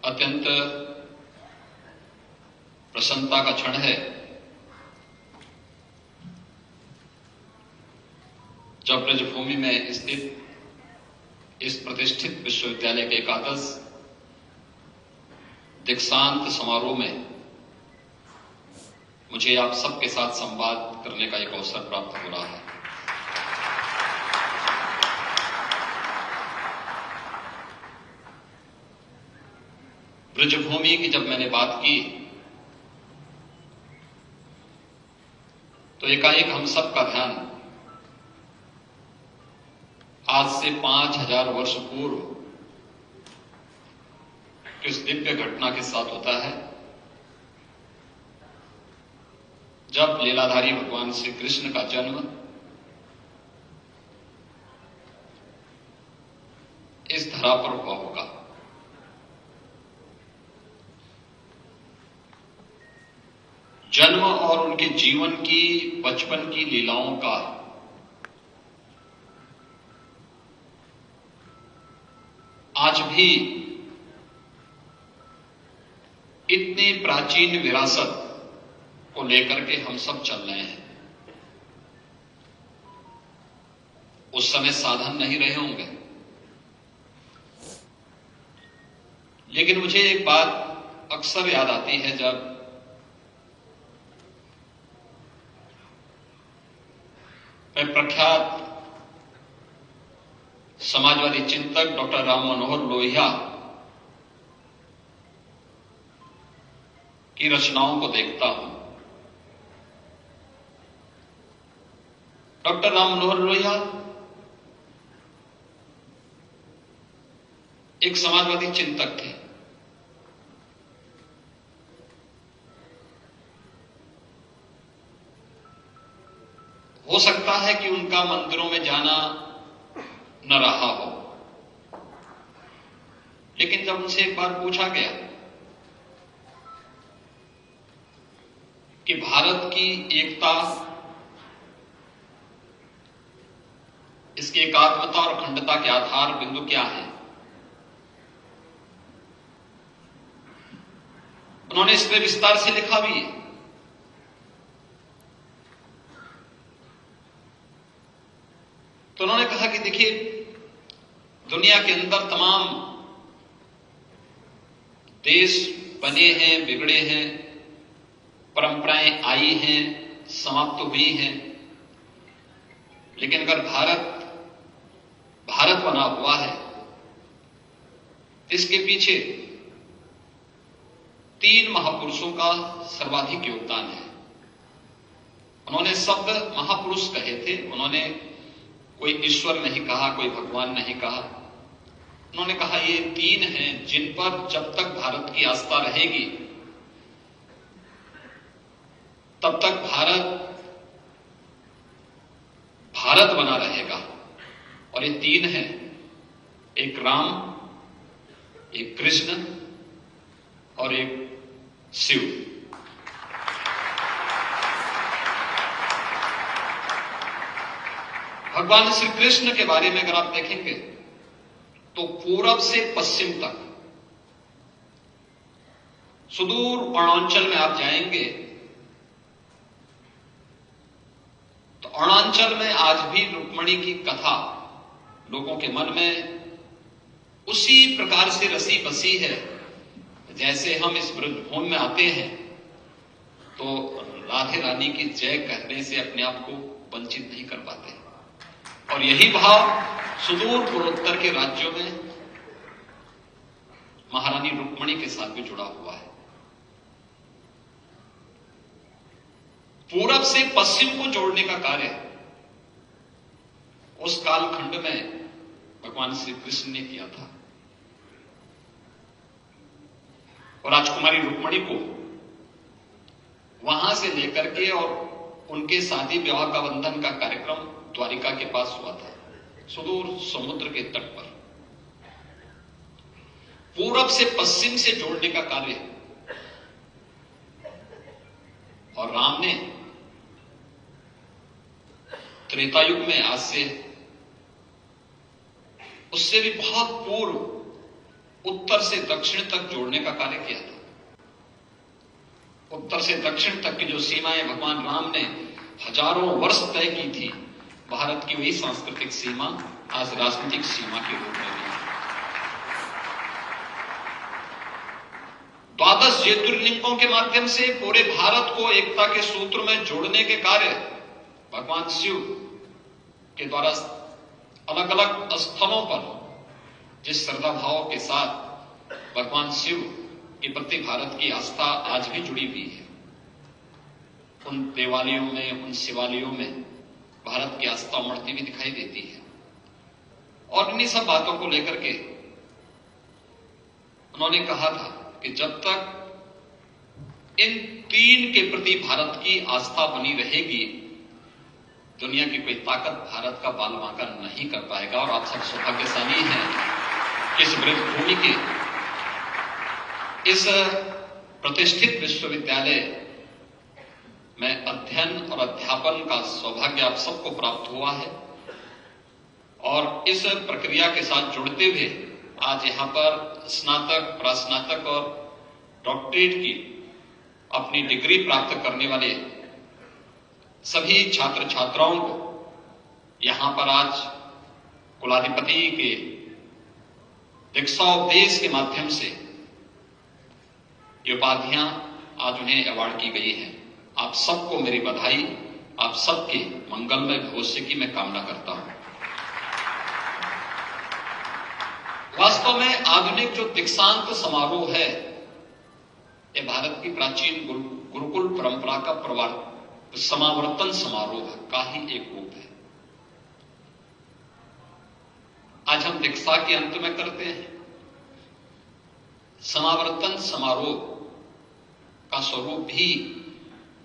अत्यंत प्रसन्नता का क्षण है जब ब्रजभूमि में स्थित इस प्रतिष्ठित विश्वविद्यालय के एकादश दीक्षांत समारोह में मुझे आप सबके साथ संवाद करने का एक अवसर प्राप्त हो रहा है। ब्रजभूमि की जब मैंने बात की तो एकाएक हम सबका ध्यान आज से 5000 वर्ष पूर्व किस दिव्य घटना के साथ होता है जब लीलाधारी भगवान श्री कृष्ण का जन्म इस धरा पर हुआ होगा। जन्म और उनके जीवन की बचपन की लीलाओं का आज भी इतनी प्राचीन विरासत को लेकर के हम सब चल रहे हैं। उस समय साधन नहीं रहे होंगे, लेकिन मुझे एक बात अक्सर याद आती है जब मैं प्रख्यात समाजवादी चिंतक डॉक्टर राम मनोहर लोहिया की रचनाओं को देखता हूं। डॉक्टर राम मनोहर लोहिया एक समाजवादी चिंतक थे। हो सकता है कि उनका मंदिरों में जाना न रहा हो, लेकिन जब उनसे एक बार पूछा गया कि भारत की एकता, इसकी एकात्मता और अखंडता के आधार बिंदु क्या है, उन्होंने इस पर विस्तार से लिखा भी है। तो उन्होंने कहा कि देखिए, दुनिया के अंदर तमाम देश बने हैं, बिगड़े हैं, परंपराएं आई हैं, समाप्त हुई हैं, लेकिन अगर भारत बना हुआ है तो इसके पीछे 3 महापुरुषों का सर्वाधिक योगदान है। उन्होंने शब्द महापुरुष कहे थे। उन्होंने कोई ईश्वर नहीं कहा, कोई भगवान नहीं कहा। उन्होंने कहा ये 3 हैं जिन पर जब तक भारत की आस्था रहेगी तब तक भारत बना रहेगा। और ये 3 हैं, एक राम, एक कृष्ण और एक शिव। भगवान श्री कृष्ण के बारे में अगर आप देखेंगे तो पूरब से पश्चिम तक सुदूर अरुणाचल में आप जाएंगे तो अरुणाचल में आज भी रुक्मिणी की कथा लोगों के मन में उसी प्रकार से रसी बसी है जैसे हम इस ब्रजभूमि में आते हैं तो राधे रानी की जय कहने से अपने आप को वंचित नहीं कर पाते। और यही भाव सुदूर पूर्वोत्तर के राज्यों में महारानी रुक्मिणी के साथ भी जुड़ा हुआ है। पूरब से पश्चिम को जोड़ने का कार्य उस कालखंड में भगवान श्री कृष्ण ने किया था। और राजकुमारी रुक्मिणी को वहां से लेकर के और उनके शादी विवाह का बंधन का कार्यक्रम द्वारिका के पास हुआ था, सुदूर समुद्र के तट पर। पूरब से पश्चिम से जोड़ने का कार्य और राम ने त्रेता युग में आज से उससे भी बहुत पूर्व उत्तर से दक्षिण तक जोड़ने का कार्य किया था। उत्तर से दक्षिण तक की जो सीमाएं भगवान राम ने हजारों वर्ष तय की थी, भारत की वही सांस्कृतिक सीमा आज राजनीतिक सीमा के रूप में भी है। 12 ज्योतिर्लिंगों के माध्यम से पूरे भारत को एकता के सूत्र में जोड़ने के कार्य भगवान शिव के द्वारा अलग अलग स्थलों पर जिस श्रद्धा भाव के साथ भगवान शिव के प्रति भारत की आस्था आज भी जुड़ी हुई है, उन देवालयों में, उन शिवालयों में भारत की आस्था उमड़ती भी दिखाई देती है। और इन्हीं सब बातों को लेकर के उन्होंने कहा था कि जब तक इन 3 के प्रति भारत की आस्था बनी रहेगी, दुनिया की कोई ताकत भारत का बालबांका नहीं कर पाएगा। और आप सब सौभाग्यशाली हैं कि इस वृद्धभूमि के इस प्रतिष्ठित विश्वविद्यालय में अध्ययन और अध्यापन का सौभाग्य आप सबको प्राप्त हुआ है। और इस प्रक्रिया के साथ जुड़ते हुए आज यहां पर स्नातक, प्रास्नातक और डॉक्टरेट की अपनी डिग्री प्राप्त करने वाले सभी छात्र छात्राओं को यहां पर आज कुलाधिपति के दीक्षाउपदेश के माध्यम से ये उपाधियां आज उन्हें अवार्ड की गई हैं। आप सबको मेरी बधाई, आप सबके मंगलमय भविष्य की मैं कामना करता हूं। वास्तव में आधुनिक जो दीक्षांत समारोह है, यह भारत की प्राचीन गुरुकुल परंपरा का समावर्तन समारोह का ही एक रूप है। आज हम दीक्षा के अंत में करते हैं। समावर्तन समारोह का स्वरूप भी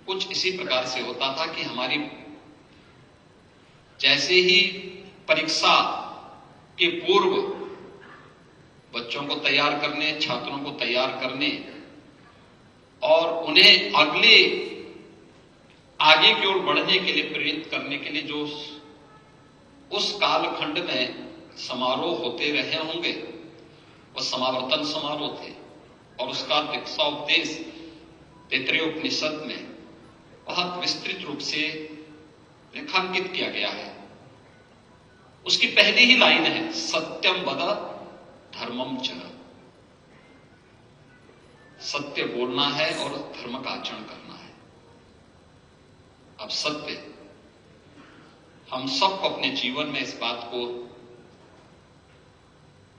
कुछ इसी प्रकार से होता था कि हमारी जैसे ही परीक्षा के पूर्व बच्चों को तैयार करने, छात्रों को तैयार करने और उन्हें आगे की ओर बढ़ने के लिए प्रेरित करने के लिए जो उस कालखंड में समारोह होते रहे होंगे, वह समावर्तन समारोह थे। और उसका दीक्षाउपदेश तैत्तिरीय उपनिषद में बहुत विस्तृत रूप से रेखांकित किया गया है। उसकी पहली ही लाइन है, सत्यम वद धर्मम चर। सत्य बोलना है और धर्म का आचरण करना है। अब सत्य, हम सबको अपने जीवन में इस बात को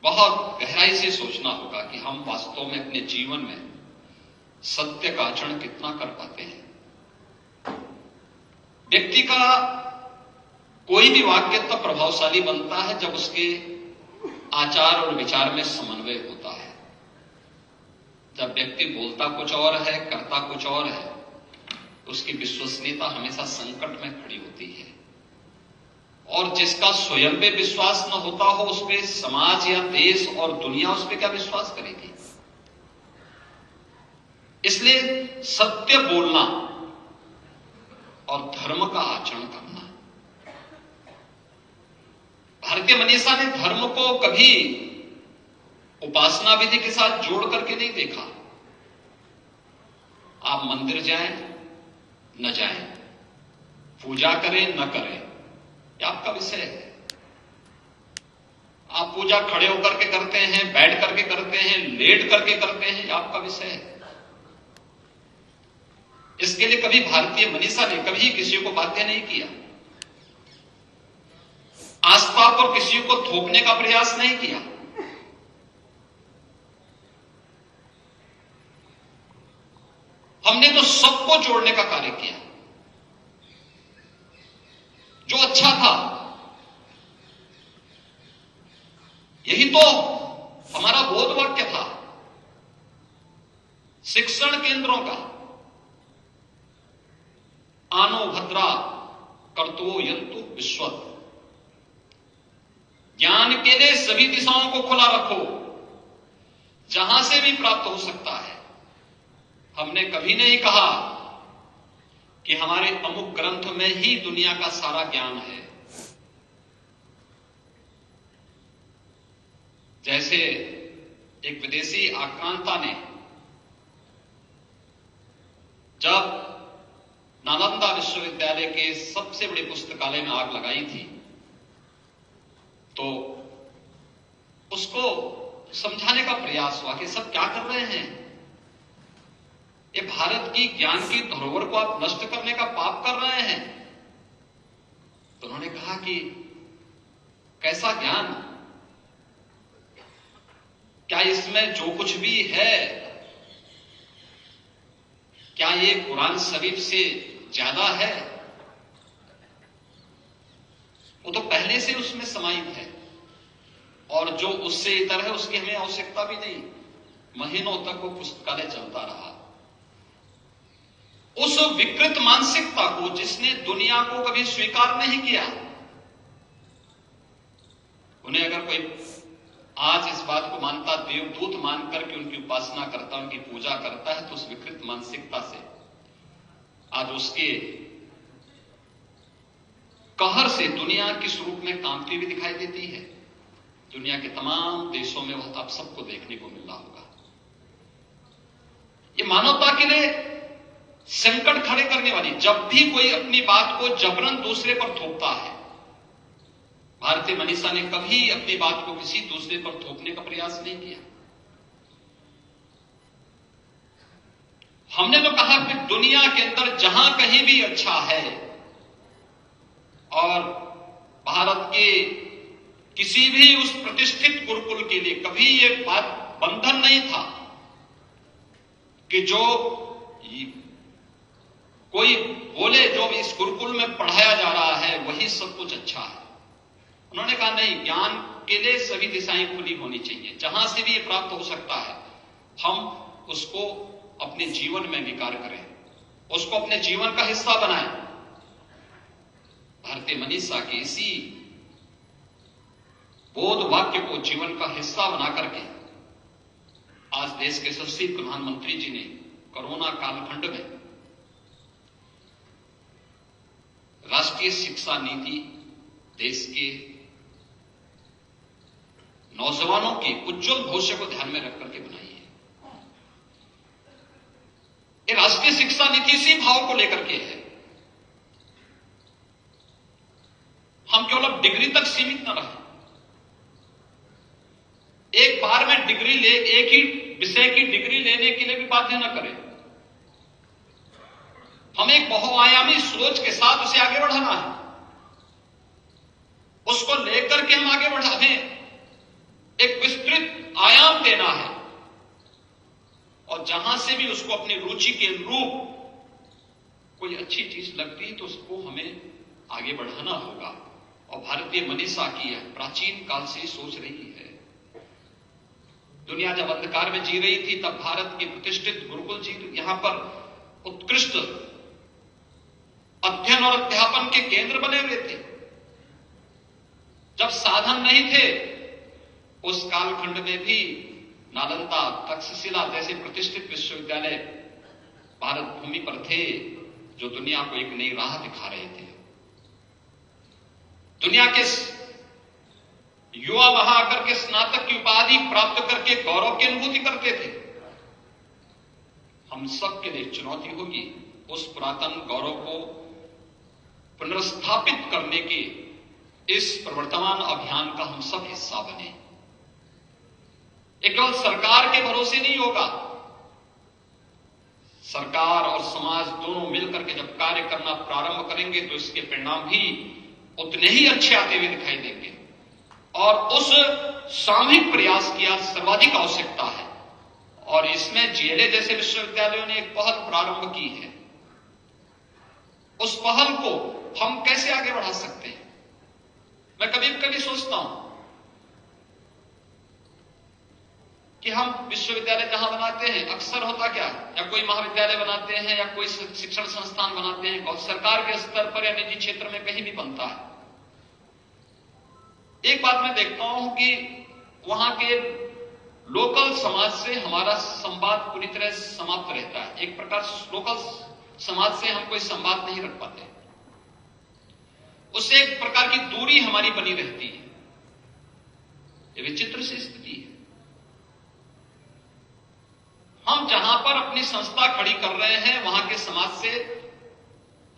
बहुत गहराई से सोचना होगा कि हम वास्तव में अपने जीवन में सत्य का आचरण कितना कर पाते हैं। व्यक्ति का कोई भी वाक्य तब प्रभावशाली बनता है जब उसके आचार और विचार में समन्वय होता है। जब व्यक्ति बोलता कुछ और है, करता कुछ और है, तो उसकी विश्वसनीयता हमेशा संकट में खड़ी होती है। और जिसका स्वयं पे विश्वास न होता हो, उस पे समाज या देश और दुनिया उस पे क्या विश्वास करेगी। इसलिए सत्य बोलना और धर्म का आचरण करना। भारतीय मनीषा ने धर्म को कभी उपासना विधि के साथ जोड़ करके नहीं देखा। आप मंदिर जाएं न जाएं, पूजा करें न करें, यह आपका विषय है। आप पूजा खड़े होकर के करते हैं, बैठ करके करते हैं, लेट करके करते हैं, यह आपका विषय है। इसके लिए कभी भारतीय मनीषा ने कभी किसी को बाध्य नहीं किया। आस्था पर किसी को थोपने का प्रयास नहीं किया। हमने तो सबको जोड़ने का कार्य किया। जो अच्छा था, यही तो हमारा बोध वाक्य था शिक्षण केंद्रों का। आनो भद्रा कर्तो यंतु विश्वत। ज्ञान के लिए सभी दिशाओं को खुला रखो, जहां से भी प्राप्त हो सकता है। हमने कभी नहीं कहा कि हमारे अमुक ग्रंथ में ही दुनिया का सारा ज्ञान है। जैसे एक विदेशी आक्रांता ने जब नालंदा विश्वविद्यालय के सबसे बड़े पुस्तकालय में आग लगाई थी, तो उसको समझाने का प्रयास हुआ कि सब क्या कर रहे हैं, ये भारत की ज्ञान की धरोहर को आप नष्ट करने का पाप कर रहे हैं। तो उन्होंने कहा कि कैसा ज्ञान, क्या इसमें जो कुछ भी है, क्या ये कुरान शरीफ से ज्यादा है? वो तो पहले से उसमें समाहित है, और जो उससे इतर है उसकी हमें आवश्यकता भी नहीं। महीनों तक वो पुस्तकालय चलता रहा। उस विकृत मानसिकता को जिसने दुनिया को कभी स्वीकार नहीं किया, उन्हें अगर कोई आज इस बात को मानता, देवदूत मानकर के उनकी उपासना करता, उनकी पूजा करता है, तो उस विकृत मानसिकता से आज उसके कहर से दुनिया किस रूप में कांपती हुई दिखाई देती है। दुनिया के तमाम देशों में वह आप सबको देखने को मिल रहा होगा। ये मानवता के लिए संकट खड़े करने वाली, जब भी कोई अपनी बात को जबरन दूसरे पर थोपता है, भारतीय मनीषा ने कभी अपनी बात को किसी दूसरे पर थोपने का प्रयास नहीं किया। हमने तो कहा कि दुनिया के अंदर जहां कहीं भी अच्छा है, और भारत के किसी भी उस प्रतिष्ठित गुरुकुल के लिए कभी यह बात बंधन नहीं था कि जो कोई बोले जो इस गुरुकुल में पढ़ाया जा रहा है वही सब कुछ अच्छा है। उन्होंने कहा नहीं, ज्ञान के लिए सभी दिशाएं खुली होनी चाहिए, जहां से भी ये प्राप्त हो सकता है हम उसको अपने जीवन में विकार करें, उसको अपने जीवन का हिस्सा बनाएं। भारतीय मनीषा के इसी बोध वाक्य को जीवन का हिस्सा बना करके आज देश के यशस्वी प्रधानमंत्री जी ने कोरोना कालखंड में राष्ट्रीय शिक्षा नीति देश के नौजवानों के उज्जवल भविष्य को ध्यान में रख करके बनाई है। ये राष्ट्रीय शिक्षा नीति इसी भाव को लेकर के है। हम केवल डिग्री तक सीमित न रहे, एक बार में डिग्री ले, एक ही विषय की डिग्री लेने के लिए भी बाध्य न करें। हम एक बहुआयामी सोच के साथ उसे आगे बढ़ाना है, उसको लेकर के हम आगे बढ़ाने, एक विस्तृत आयाम देना है, और जहां से भी उसको अपनी रुचि के अनुरूप कोई अच्छी चीज लगती है तो उसको हमें आगे बढ़ाना होगा। और भारतीय मनीषा की है प्राचीन काल से सोच रही है। दुनिया जब अंधकार में जी रही थी तब भारत के प्रतिष्ठित गुरुकुल जी यहां पर उत्कृष्ट अध्ययन और अध्यापन के केंद्र बने हुए थे। जब साधन नहीं थे उस कालखंड में भी नालंदा, तक्षशिला जैसे प्रतिष्ठित विश्वविद्यालय भारत भूमि पर थे, जो दुनिया को एक नई राह दिखा रहे थे। दुनिया के युवा वहां आकर के स्नातक की उपाधि प्राप्त करके गौरव की अनुभूति करते थे। हम सबके लिए चुनौती होगी उस पुरातन गौरव को पुनर्स्थापित करने के इस प्रवर्तमान अभियान का हम सब हिस्सा बने। केवल सरकार के भरोसे नहीं होगा, सरकार और समाज दोनों मिलकर के जब कार्य करना प्रारंभ करेंगे तो इसके परिणाम भी उतने ही अच्छे आते हुए दिखाई देंगे। और उस सामूहिक प्रयास की आज सर्वाधिक आवश्यकता है, और इसमें जेएलए जैसे विश्वविद्यालयों ने एक पहल प्रारंभ की है। उस पहल को हम कैसे आगे बढ़ा सकते हैं? मैं कभी कभी सोचता हूं कि हम विश्वविद्यालय जहां बनाते हैं, अक्सर होता क्या, या कोई महाविद्यालय बनाते हैं या कोई शिक्षण संस्थान बनाते हैं, और सरकार के स्तर पर या निजी क्षेत्र में कहीं भी बनता है, एक बात मैं देखता हूं कि वहां के लोकल समाज से हमारा संवाद पूरी तरह समाप्त रहता है। एक प्रकार लोकल समाज से हम कोई संवाद नहीं रख पाते, उससे एक प्रकार की दूरी हमारी बनी रहती है। ये विचित्र सी स्थिति है। हम जहां पर अपनी संस्था खड़ी कर रहे हैं वहां के समाज से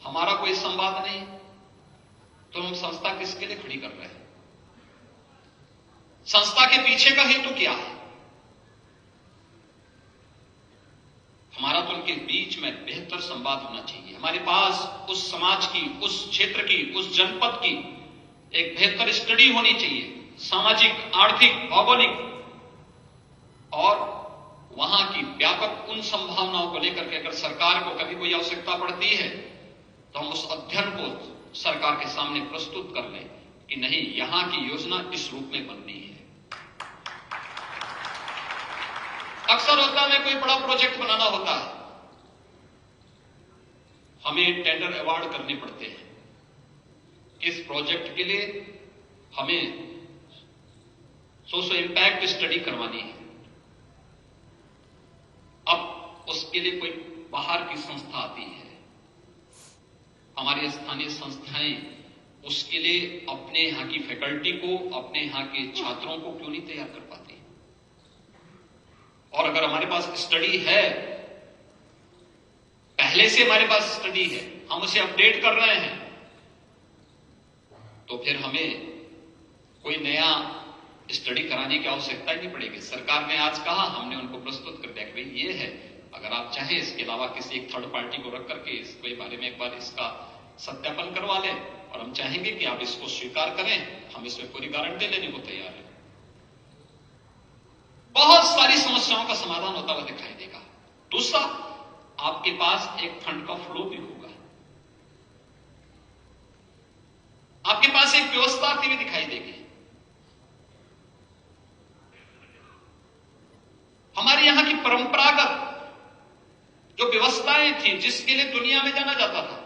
हमारा कोई संवाद नहीं, तो हम संस्था किसके लिए खड़ी कर रहे हैं? संस्था के पीछे का हेतु क्या है? हमारा तो उनके बीच में बेहतर संवाद होना चाहिए। हमारे पास उस समाज की, उस क्षेत्र की, उस जनपद की एक बेहतर स्टडी होनी चाहिए, सामाजिक, आर्थिक, भौगोलिक, और वहां की व्यापक उन संभावनाओं को लेकर के अगर सरकार को कभी कोई आवश्यकता पड़ती है तो हम उस अध्ययन को सरकार के सामने प्रस्तुत कर लें कि नहीं, यहां की योजना इस रूप में बननी है। अक्सर होता है कोई बड़ा प्रोजेक्ट बनाना होता है, हमें टेंडर अवार्ड करने पड़ते हैं। इस प्रोजेक्ट के लिए हमें सोशो इंपैक्ट स्टडी करवानी है। अब उसके लिए कोई बाहर की संस्था आती है, हमारी स्थानीय संस्थाएं उसके लिए अपने यहां की फैकल्टी को, अपने यहां के छात्रों को क्यों नहीं तैयार कर पाती? और अगर हमारे पास स्टडी है, पहले से हमारे पास स्टडी है, हम उसे अपडेट कर रहे हैं, तो फिर हमें कोई नया स्टडी कराने की आवश्यकता ही नहीं पड़ेगी। सरकार ने आज कहा, हमने उनको प्रस्तुत कर दिया कि भाई ये है, अगर आप चाहें इसके अलावा किसी एक थर्ड पार्टी को रख करके इसके बारे में एक बार इसका सत्यापन करवा लें, और हम चाहेंगे कि आप इसको स्वीकार करें, हम इसमें पूरी गारंटी लेने को तैयार हैं। बहुत सारी समस्याओं का समाधान होता हुआ दिखाई देगा। दूसरा, आपके पास एक फंड का फ्लो भी होगा, आपके पास एक व्यवस्था आती हुई दिखाई देगी। हमारे यहां की परंपरागत जो व्यवस्थाएं थी, जिसके लिए दुनिया में जाना जाता था,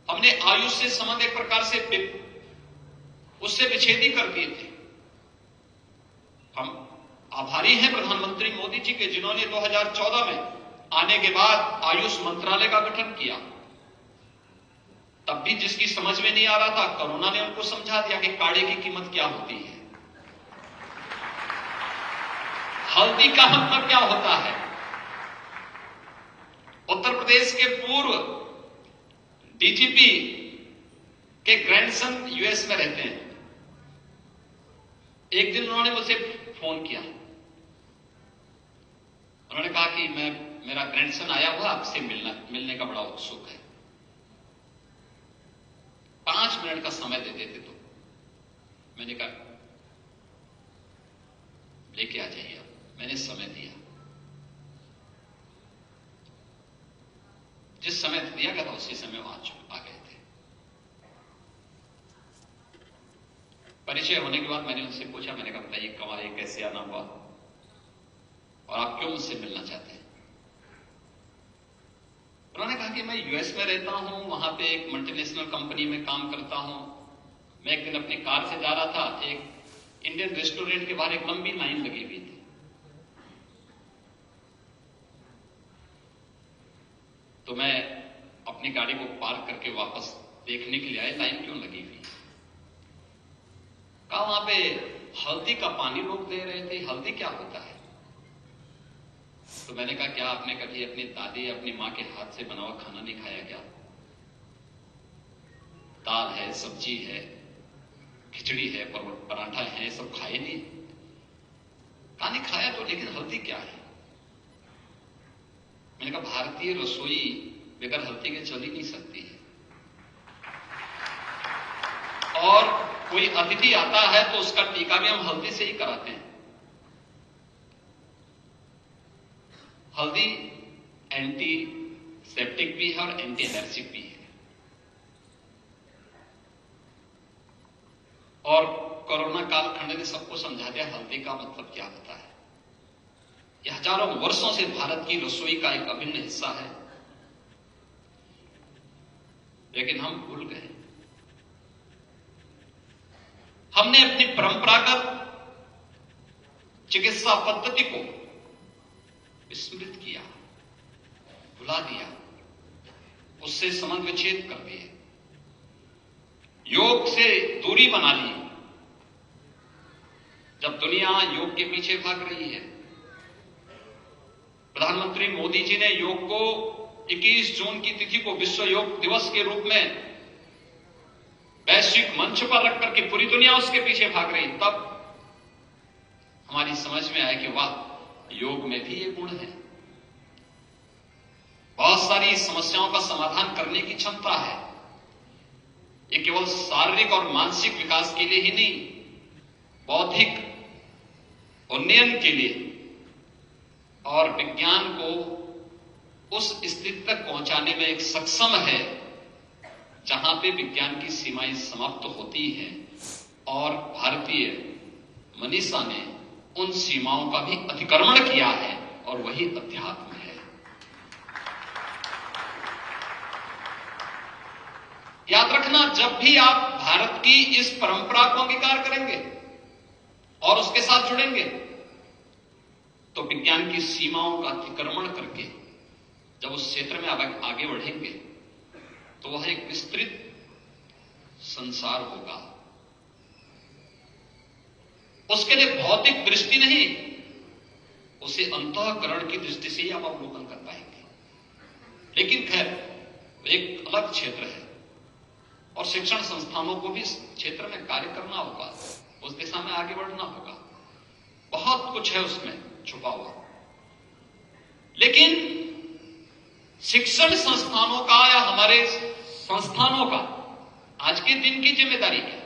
हमने आयुष से संबंध एक प्रकार से उससे विच्छेदी कर दिए थे। हम आभारी हैं प्रधानमंत्री मोदी जी के, जिन्होंने 2014 में आने के बाद आयुष मंत्रालय का गठन किया। तब भी जिसकी समझ में नहीं आ रहा था, कोरोना ने उनको समझा दिया कि काढ़े की कीमत क्या होती है, हल्दी का मतलब क्या होता है। उत्तर प्रदेश के पूर्व डीजीपी के ग्रैंडसन यूएस में रहते हैं। एक दिन उन्होंने मुझसे फोन किया, उन्होंने कहा कि मेरा ग्रैंडसन आया हुआ, आपसे मिलने का बड़ा उत्सुक है, 5 मिनट का समय दे देते तो। मैंने कहा लेके आ जाइए आप। मैंने समय दिया, जिस समय दिया गया था उसी समय वहां आ गए थे। परिचय होने के बाद मैंने उनसे पूछा, मैंने कहा बताइए कब आए, कैसे आना हुआ, और आप क्यों मुझसे मिलना चाहते हैं? उन्होंने कहा कि मैं यूएस में रहता हूं, वहां पे एक मल्टीनेशनल कंपनी में काम करता हूं। मैं एक दिन अपनी कार से जा रहा था, एक इंडियन रेस्टोरेंट के बाहर एक लंबी लाइन लगी हुई थी। तो मैं अपनी गाड़ी को पार्क करके वापस देखने के लिए आया, लाइन क्यों लगी हुई। कहा वहां पे हल्दी का पानी लोग दे रहे थे। हल्दी क्या होता है? तो मैंने कहा क्या आपने कभी अपनी दादी या अपनी मां के हाथ से बना हुआ खाना नहीं खाया क्या? दाल है, सब्जी है, खिचड़ी है, पराठा है, सब खाए नहीं? कहा नहीं खाया तो, लेकिन हल्दी क्या है? मैंने कहा भारतीय रसोई बगैर हल्दी के चल ही नहीं सकती है, और कोई अतिथि आता है तो उसका टीका भी हम हल्दी से ही कराते हैं। हल्दी एंटी सेप्टिक भी है और एंटी एलर्जिक भी है। और कोरोना कालखंड ने सबको समझा दिया हल्दी का मतलब क्या होता है। यह हजारों वर्षों से भारत की रसोई का एक अभिन्न हिस्सा है, लेकिन हम भूल गए। हमने अपनी परंपरागत चिकित्सा पद्धति को विस्मृत किया, भुला दिया, उससे संबंध विच्छेद कर दिए, योग से दूरी बना ली। जब दुनिया योग के पीछे भाग रही है, प्रधानमंत्री मोदी जी ने योग को 21 जून की तिथि को विश्व योग दिवस के रूप में वैश्विक मंच पर रख करके पूरी दुनिया उसके पीछे भाग रही, तब हमारी समझ में आया कि वाह, योग में भी ये गुण है। बहुत सारी समस्याओं का समाधान करने की क्षमता है। ये केवल शारीरिक और मानसिक विकास के लिए ही नहीं, बौद्धिक उन्नयन के लिए और विज्ञान को उस स्थिति तक पहुंचाने में एक सक्षम है जहां पे विज्ञान की सीमाएं समाप्त होती हैं और भारतीय मनीषा ने उन सीमाओं का भी अतिक्रमण किया है, और वही अध्यात्म है। याद रखना, जब भी आप भारत की इस परंपरा को अंगीकार करेंगे और उसके साथ जुड़ेंगे, तो विज्ञान की सीमाओं का अतिक्रमण करके जब उस क्षेत्र में आगे बढ़ेंगे तो वह एक विस्तृत संसार होगा। उसके लिए भौतिक दृष्टि नहीं, उसे अंतःकरण की दृष्टि से ही आप अवलोकन कर पाएंगे। लेकिन खैर, एक अलग क्षेत्र है और शिक्षण संस्थानों को भी इस क्षेत्र में कार्य करना होगा, उस दिशा में आगे बढ़ना होगा। बहुत कुछ है उसमें छुपा हुआ। लेकिन शिक्षण संस्थानों का या हमारे संस्थानों का आज के दिन की जिम्मेदारी क्या?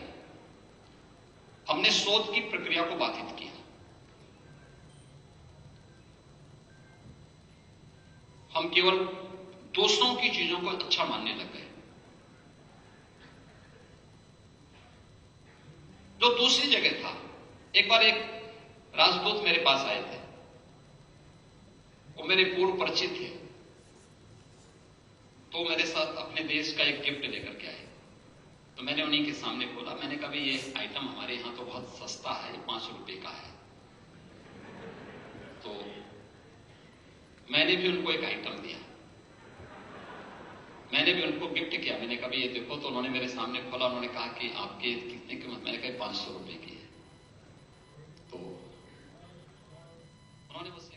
हमने शोध की प्रक्रिया को बाधित किया। हम केवल दूसरों की चीजों को अच्छा मानने लग गए। जो दूसरी जगह था, एक बार एक राजदूत मेरे पास आए थे, वो मेरे पूर्व परिचित थे, तो मेरे साथ अपने देश का एक गिफ्ट लेकर के आए। तो मैंने उन्हीं के सामने खोला, मैंने कहा ये आइटम हमारे यहां तो बहुत सस्ता है, 5 रुपए का है। तो मैंने भी उनको एक आइटम दिया, मैंने भी उनको गिफ्ट किया। मैंने कहा ये देखो, तो उन्होंने मेरे सामने खोला, उन्होंने कहा कि आपके कितने कीमत? मैंने कहा 500 रुपए की है। तो उन्होंने बस